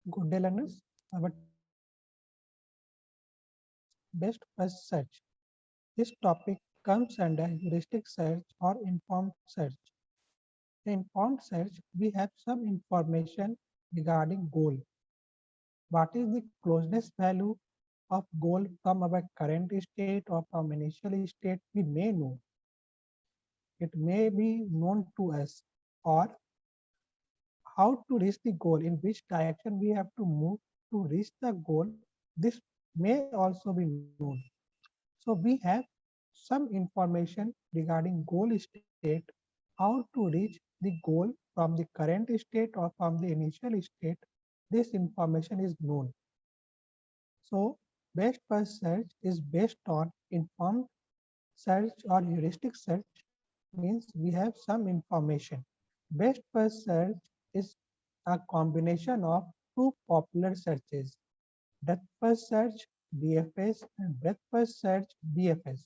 Good day, learners. Our best first search. This topic comes under heuristic search or informed search. In informed search, we have some information regarding goal. What is the closeness value of goal from our current state or from initial state? We may know. It may be known to us, or how to reach the goal, in which direction we have to move to reach the goal. This may also be known. So we have some information regarding goal state, how to reach the goal from the current state or from the initial state. This information is known. So best first search is based on informed search or heuristic search, means we have some information. Best first search is a combination of two popular searches, depth first search DFS and breadth first search BFS.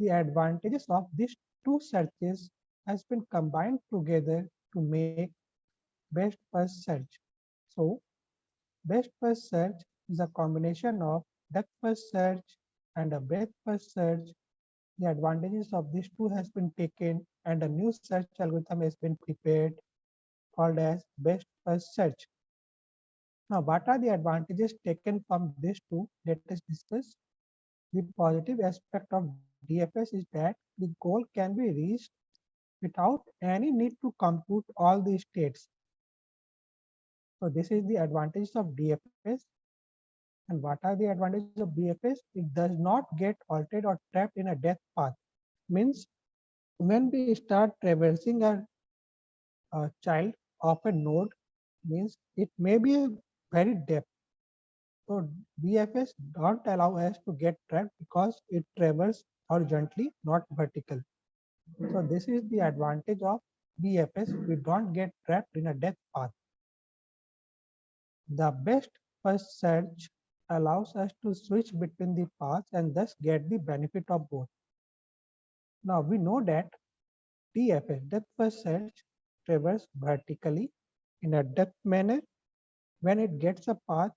The advantages of these two searches has been combined together to make best first search. So best first search is a combination of depth first search and a breadth first search. The advantages of these two has been taken and a new search algorithm has been prepared called as best first search. Now, what are the advantages taken from these two? Let us discuss. The positive aspect of DFS is that the goal can be reached without any need to compute all the states. So this is the advantage of DFS. And what are the advantages of BFS? It does not get altered or trapped in a depth path. Means when we start traversing a child of a node, means it may be a very depth. So BFS don't allow us to get trapped because it traverses horizontally, not vertical. So this is the advantage of BFS. We don't get trapped in a depth path. The best first search allows us to switch between the paths and thus get the benefit of both. Now we know that DFS, depth first search, traverses vertically in a depth manner. When it gets a path,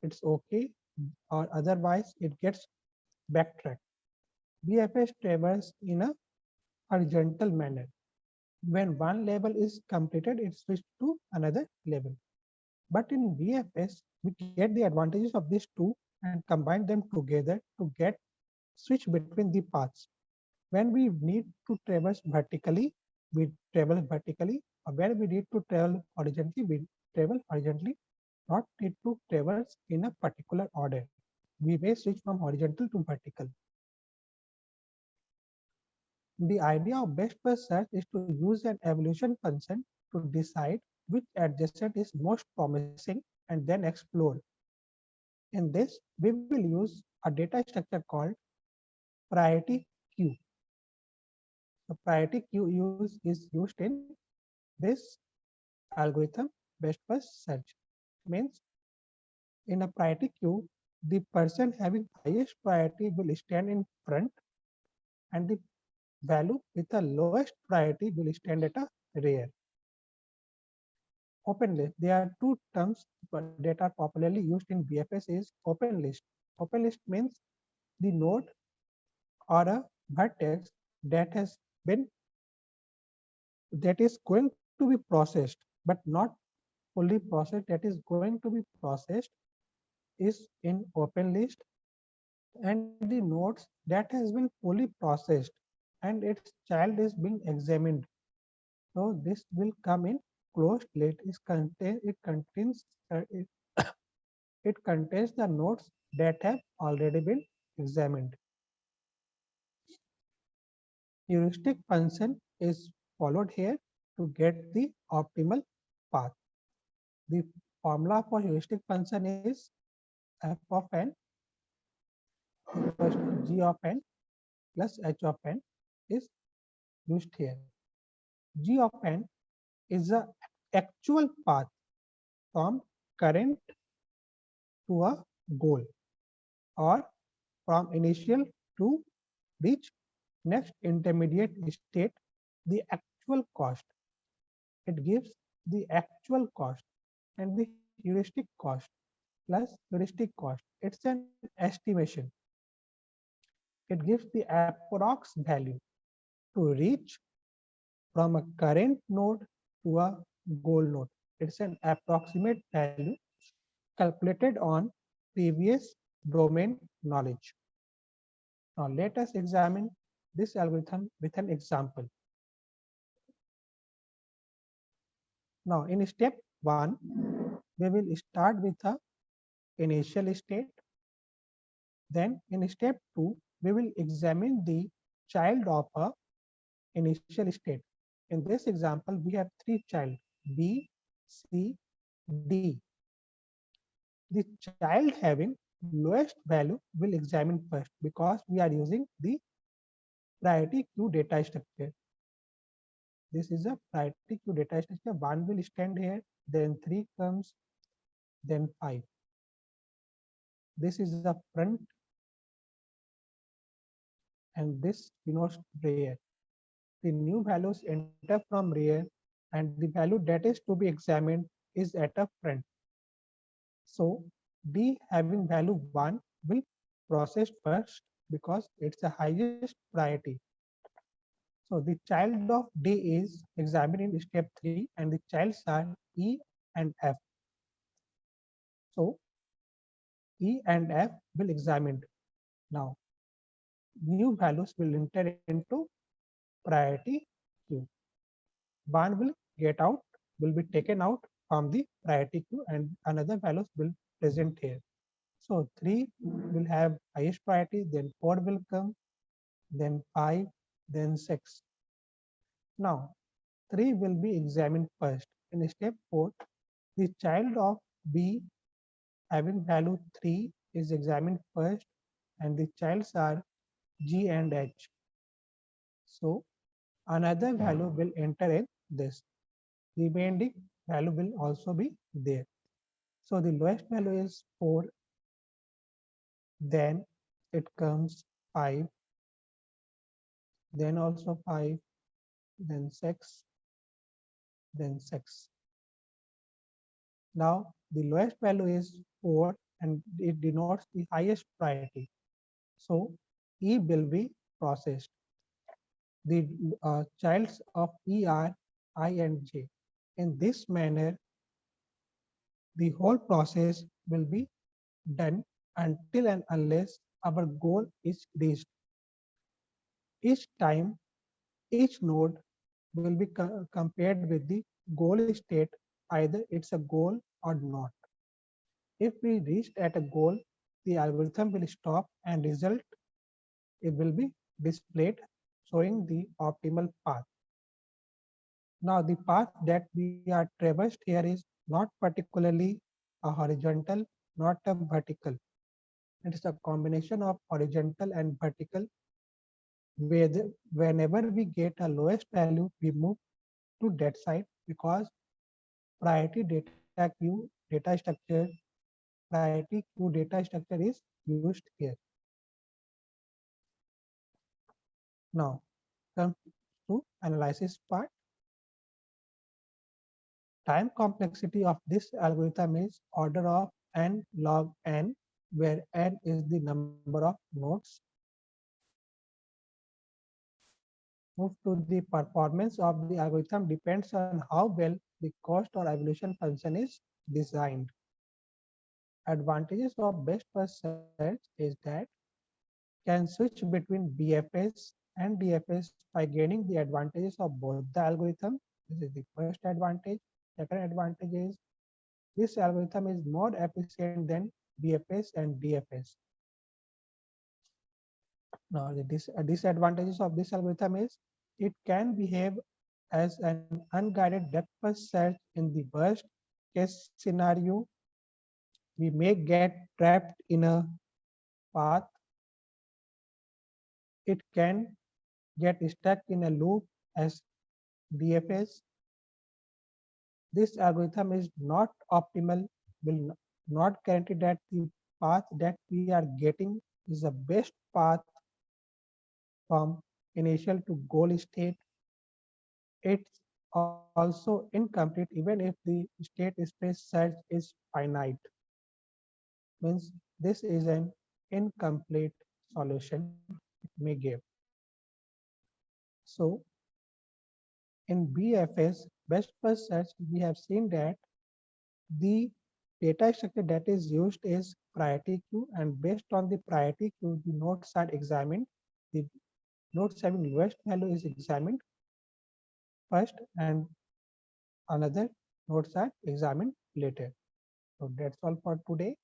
it's okay, or otherwise it gets backtracked. BFS traverses in a horizontal manner. When one level is completed, it switches to another level. But in BFS, we get the advantages of these two and combine them together to get switch between the paths. When we need to traverse vertically, we travel vertically. Or when we need to travel horizontally, we travel horizontally, not need to traverse in a particular order. We may switch from horizontal to vertical. The idea of best first search is to use an evolution function to decide which adjacent is most promising and then explore. In this, we will use a data structure called priority queue. The priority queue is used in this algorithm, best first search. Means in a priority queue, the person having highest priority will stand in front and the value with the lowest priority will stand at a rear. Open list. There are two terms that are popularly used in BFS is open list. Open list means the node or a vertex that has been that is going to be processed but not fully processed, that is going to be processed is in open list, and the nodes that has been fully processed and its child is being examined. So this will come in closed list. It, it contains the nodes that have already been examined. Heuristic function is followed here to get the optimal path. The formula for heuristic function is f of n equals to g of n plus h of n is used here. G of n is the actual path from current to a goal or from initial to reach next intermediate state, the actual cost. It gives the actual cost, and the heuristic cost plus heuristic cost. It's an estimation. It gives the approx value to reach from a current node to a goal node. It's an approximate value calculated on previous domain knowledge. Now let us examine this algorithm with an example. Now in step 1, we will start with a initial state. Then in step 2, we will examine the child of a initial state. In this example, we have three child B, C, D. The child having lowest value will examine first because we are using the priority queue data structure. This is a priority queue data structure. One will stand here, then three comes, then five. This is the front and this denotes rear. The new values enter from rear and the value that is to be examined is at a front. So D having value 1 will process first because it's the highest priority. So the child of D is examined in step 3 and the childs are E and F. So E and F will examined. Now new values will enter into priority queue. One will get out, will be taken out from the priority queue and another values will present here. So 3 will have highest priority, then 4 will come, then 5, then 6. Now 3 will be examined first. In step 4, the child of B having value 3 is examined first and the childs are G and H. So another value will enter in this. Remaining value will also be there. So the lowest value is 4, then it comes 5, then also 5, then 6, then 6. Now the lowest value is 4 and it denotes the highest priority. So E will be processed. The childs of E are I and J. In this manner, the whole process will be done until and unless our goal is reached. Each time, each node will be compared with the goal state, either it's a goal or not. If we reached at a goal, the algorithm will stop and result it will be displayed showing the optimal path. Now the path that we are traversed here is not particularly a horizontal, not a vertical. It is a combination of horizontal and vertical. Whenever we get a lowest value, we move to that side because priority priority queue data structure is used here. Now, come to analysis part. Time complexity of this algorithm is order of n log n, where n is the number of nodes. Move to the performance of the algorithm depends on how well the cost or evolution function is designed. Advantages of best first search is that can switch between BFS and DFS by gaining the advantages of both the algorithm. This is the first advantage. Second advantage is this algorithm is more efficient than BFS and DFS. Now, the disadvantages of this algorithm is it can behave as an unguided depth first search. In the worst case scenario, we may get trapped in a path. It can get stuck in a loop as DFS. This algorithm is not optimal, will not guarantee that the path that we are getting is the best path from initial to goal state. It's also incomplete even if the state space search is finite. Means this is an incomplete solution it may give. So in BFS, best first search, we have seen that the data structure that is used is priority queue, and based on the priority queue, the nodes are examined. The nodes having lowest value is examined first, and another nodes are examined later. So that's all for today.